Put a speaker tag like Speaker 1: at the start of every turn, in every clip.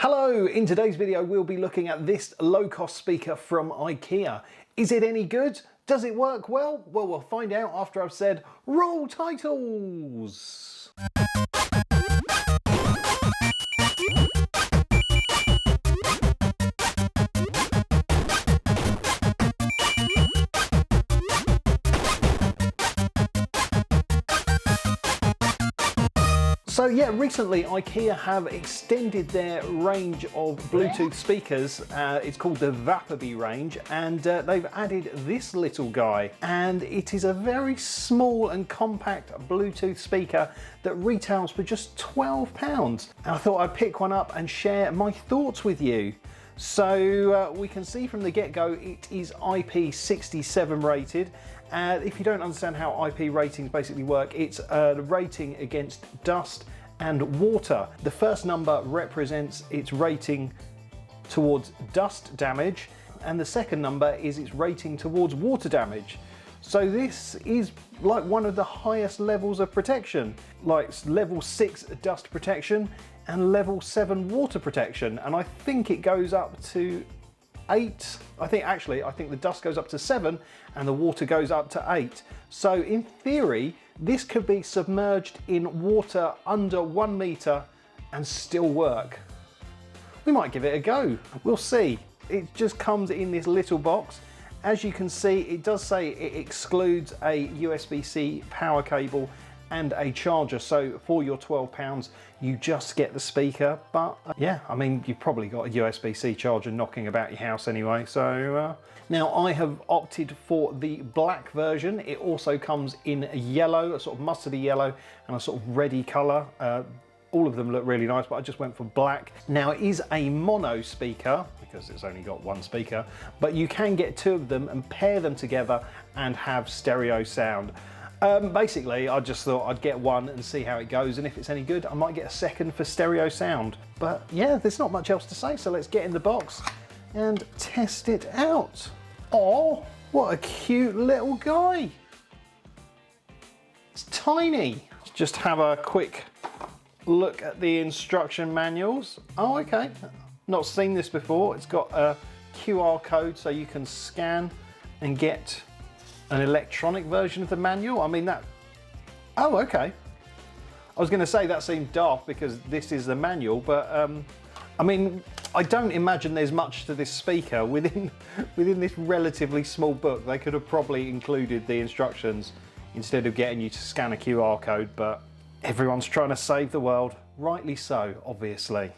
Speaker 1: Hello, in today's video we'll be looking at this low-cost speaker from IKEA. Is it any good? Does it work well? Well, we'll find out after I've said roll titles! So yeah, recently IKEA have extended their range of Bluetooth speakers. It's called the Vappeby range, and they've added this little guy. And it is a very small and compact Bluetooth speaker that retails for just £12. And I thought I'd pick one up and share my thoughts with you. So we can see from the get-go it is IP67 rated. If you don't understand how IP ratings basically work, it's a rating against dust and water. The first number represents its rating towards dust damage, and the second number is its rating towards water damage. So this is like one of the highest levels of protection, like level 6 dust protection and level 7 water protection, and I think it goes up to 8. I think the dust goes up to 7 and the water goes up to 8. So in theory, this could be submerged in water under 1 meter and still work. We might give it a go. We'll see. It just comes in this little box. As you can see, it does say it excludes a USB-C power cable and a charger, so for your £12 you just get the speaker. But yeah, I mean, you've probably got a USB-C charger knocking about your house anyway. So now I have opted for the black version. It also comes in yellow, a sort of mustardy yellow, and a sort of reddy colour. All of them look really nice, but I just went for black. Now it is a mono speaker because it's only got one speaker, but you can get 2 of them and pair them together and have stereo sound. Basically, I just thought I'd get one and see how it goes, and if it's any good, I might get a second for stereo sound. But yeah, there's not much else to say, so let's get in the box and test it out. Oh, what a cute little guy. It's tiny. Let's just have a quick look at the instruction manuals. Oh, okay. Not seen this before. It's got a QR code so you can scan and get an electronic version of the manual. I mean that, oh okay. I was going to say that seemed daft because this is the manual, but I mean, I don't imagine there's much to this speaker within this relatively small book. They could have probably included the instructions instead of getting you to scan a QR code, but everyone's trying to save the world, rightly so, obviously.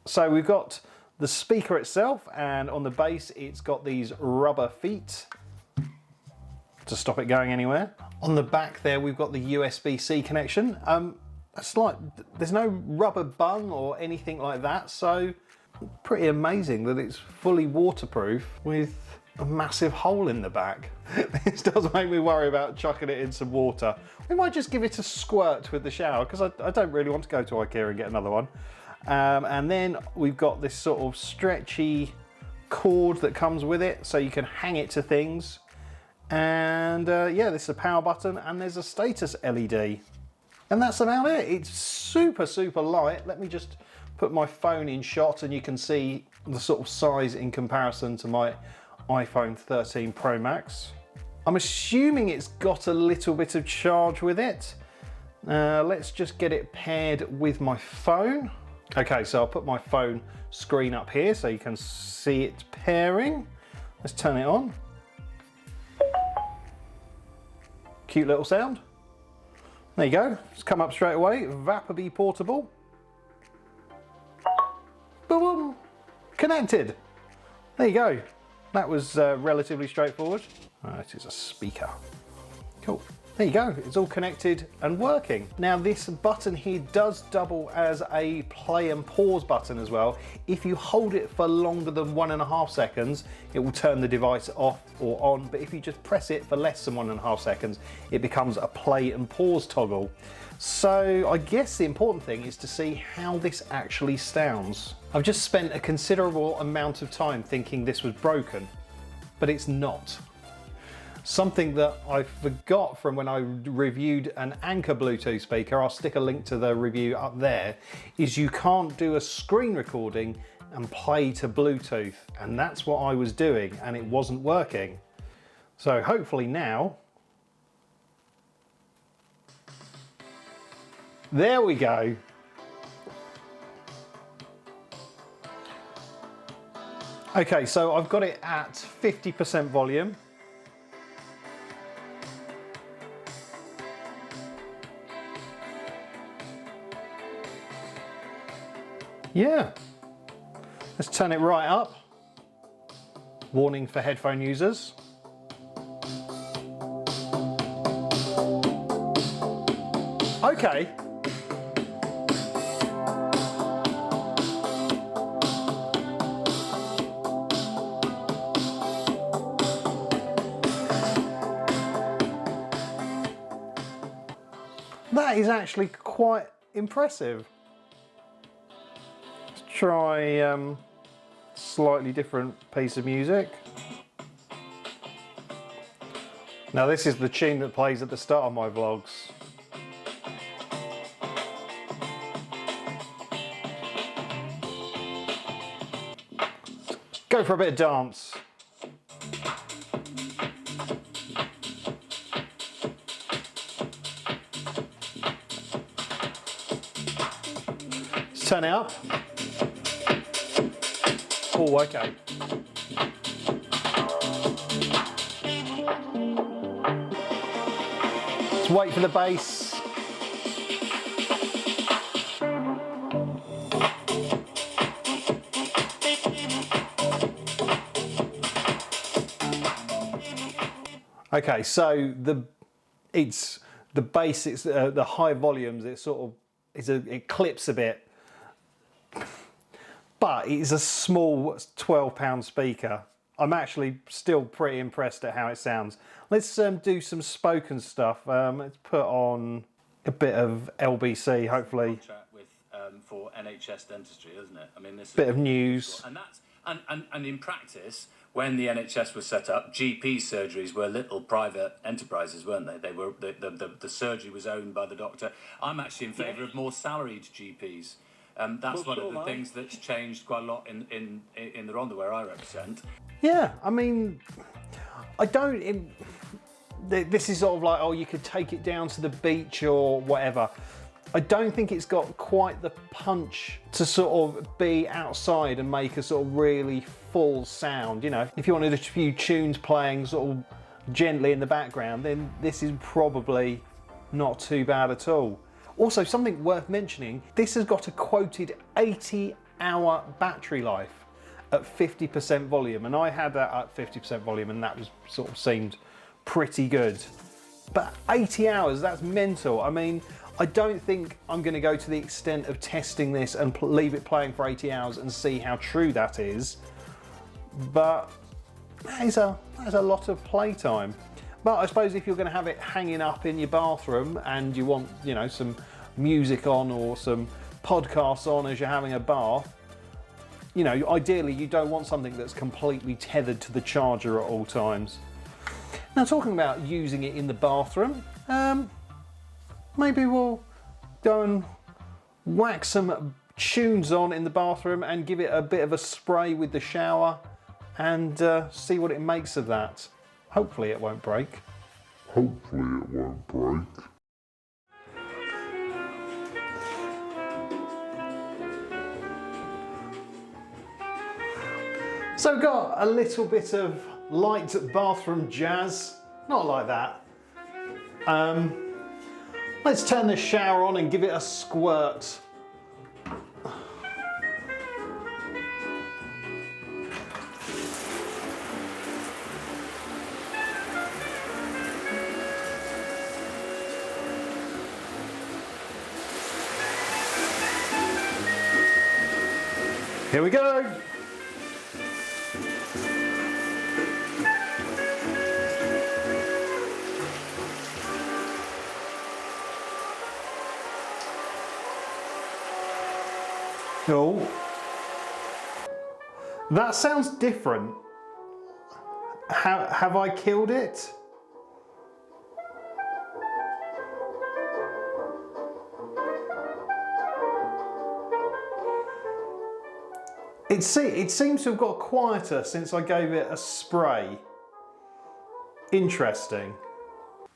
Speaker 1: So we've got the speaker itself, and on the base it's got these rubber feet to stop it going anywhere. On the back there we've got the USB-C connection. It's like there's no rubber bung or anything like that, so pretty amazing that it's fully waterproof with a massive hole in the back. This does make me worry about chucking it in some water. We might just give it a squirt with the shower because I don't really want to go to IKEA and get another one. And then we've got this sort of stretchy cord that comes with it so you can hang it to things. And yeah, this is a power button and there's a status LED. And that's about it. It's super, super light. Let me just put my phone in shot and you can see the sort of size in comparison to my iPhone 13 Pro Max. I'm assuming it's got a little bit of charge with it. Let's just get it paired with my phone. Okay, so I'll put my phone screen up here so you can see it pairing. Let's turn it on. Cute little sound. There you go, it's come up straight away. Vappeby portable. Boom, connected. There you go. That was relatively straightforward. It is a speaker. Cool. There you go, it's all connected and working. Now this button here does double as a play and pause button as well. If you hold it for longer than 1.5 seconds, it will turn the device off or on, but if you just press it for less than 1.5 seconds, it becomes a play and pause toggle. So I guess the important thing is to see how this actually sounds. I've just spent a considerable amount of time thinking this was broken, but it's not. Something that I forgot from when I reviewed an Anker Bluetooth speaker, I'll stick a link to the review up there, is you can't do a screen recording and play to Bluetooth. And that's what I was doing and it wasn't working. So hopefully now, there we go. Okay, so I've got it at 50% volume. Yeah, let's turn it right up. Warning for headphone users. Okay. That is actually quite impressive. Try slightly different piece of music. Now this is the tune that plays at the start of my vlogs. Go for a bit of dance. Let's turn it up. Oh, okay. Let's wait for the bass. Okay, so the bass, it's the high volumes. It sort of it clips a bit. But it is a small £12 speaker. I'm actually still pretty impressed at how it sounds. Let's do some spoken stuff. Let's put on a bit of LBC, hopefully.
Speaker 2: With, for NHS dentistry, isn't it? I mean, this is
Speaker 1: bit of news.
Speaker 2: And that's and in practice, when the NHS was set up, GP surgeries were little private enterprises, weren't they? They were the surgery was owned by the doctor. I'm actually in favour of more salaried GPs. That's one of the things that's changed quite a lot in the Rhondda where I represent.
Speaker 1: Yeah, I mean, this is sort of like, oh, you could take it down to the beach or whatever. I don't think it's got quite the punch to sort of be outside and make a sort of really full sound. You know, if you wanted a few tunes playing sort of gently in the background, then this is probably not too bad at all. Also, something worth mentioning, this has got a quoted 80-hour battery life at 50% volume, and I had that at 50% volume and that was sort of seemed pretty good. But 80 hours, that's mental. I mean, I don't think I'm going to go to the extent of testing this and leave it playing for 80 hours and see how true that is, but that is a lot of playtime. But I suppose if you're going to have it hanging up in your bathroom and you want, you know, some music on or some podcasts on as you're having a bath, you know, ideally you don't want something that's completely tethered to the charger at all times. Now, talking about using it in the bathroom, maybe we'll go and whack some tunes on in the bathroom and give it a bit of a spray with the shower and see what it makes of that. Hopefully it won't break.
Speaker 3: Hopefully it won't break.
Speaker 1: So got a little bit of light bathroom jazz. Not like that. Let's turn the shower on and give it a squirt. Here we go. Oh, that sounds different. Have I killed it? It seems to have got quieter since I gave it a spray. Interesting.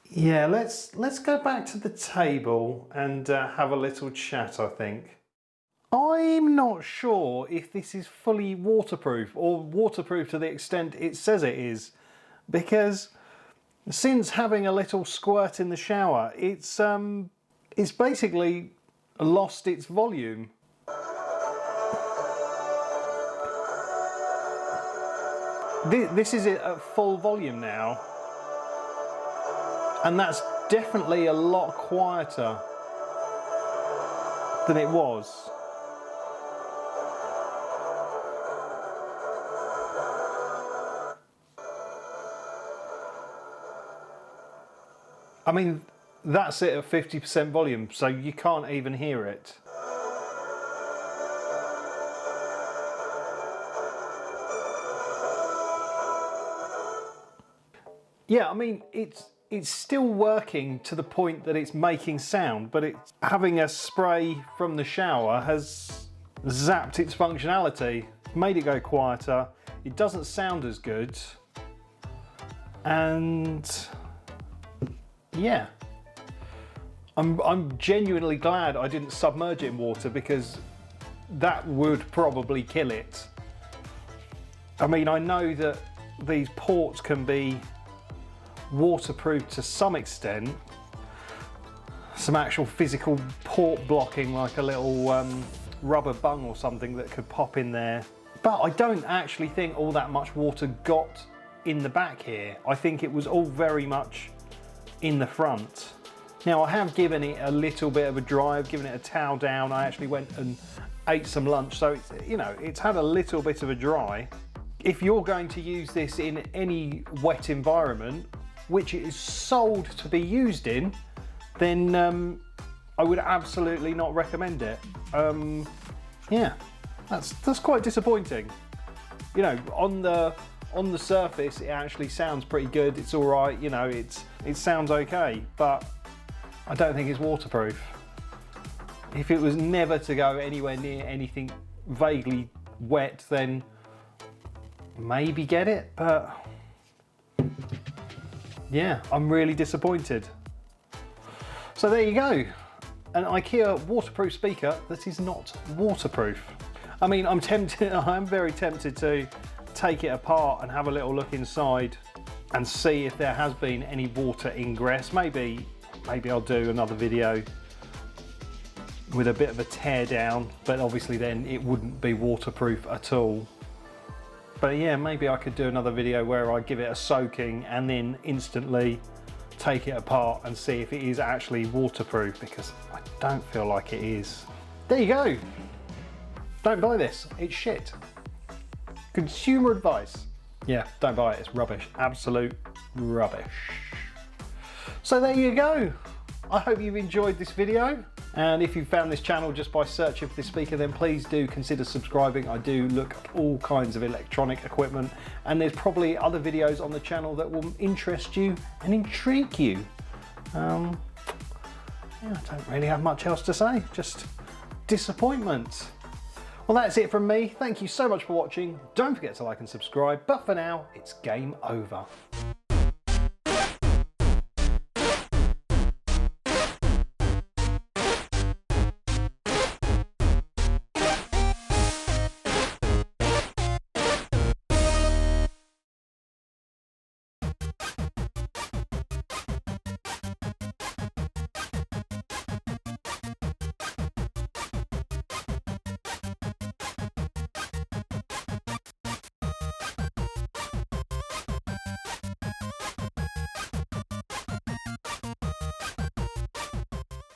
Speaker 1: Yeah, let's go back to the table and have a little chat, I think. I'm not sure if this is fully waterproof or waterproof to the extent it says it is, because since having a little squirt in the shower, it's basically lost its volume. This is it at full volume now, and that's definitely a lot quieter than it was. I mean, that's it at 50% volume, so you can't even hear it. Yeah, I mean, it's still working to the point that it's making sound, but it's having a spray from the shower has zapped its functionality, made it go quieter. It doesn't sound as good, and yeah, I'm genuinely glad I didn't submerge it in water, because that would probably kill it. I mean, I know that these ports can be waterproof to some extent, some actual physical port blocking, like a little rubber bung or something that could pop in there, but I don't actually think all that much water got in the back here. I think it was all very much in the front. Now, I have given it a little bit of a dry, I've given it a towel down, I actually went and ate some lunch, so it's, you know, it's had a little bit of a dry. If you're going to use this in any wet environment, which it is sold to be used in, then I would absolutely not recommend it. Yeah, that's quite disappointing. You know, on the surface, it actually sounds pretty good. It's all right, you know, it sounds okay, but I don't think it's waterproof. If it was never to go anywhere near anything vaguely wet, then maybe get it, but yeah, I'm really disappointed. So there you go, an IKEA waterproof speaker that is not waterproof. I mean, I'm very tempted to take it apart and have a little look inside and see if there has been any water ingress. Maybe I'll do another video with a bit of a tear down, but obviously then it wouldn't be waterproof at all. But yeah, maybe I could do another video where I give it a soaking and then instantly take it apart and see if it is actually waterproof, because I don't feel like it is. There you go. Don't buy this, it's shit. Consumer advice. Yeah, don't buy it, it's rubbish. Absolute rubbish. So there you go. I hope you've enjoyed this video. And if you found this channel just by searching for this speaker, then please do consider subscribing. I do look at all kinds of electronic equipment, and there's probably other videos on the channel that will interest you and intrigue you. Yeah, I don't really have much else to say, just disappointment. Well, that's it from me. Thank you so much for watching. Don't forget to like and subscribe, but for now, it's game over.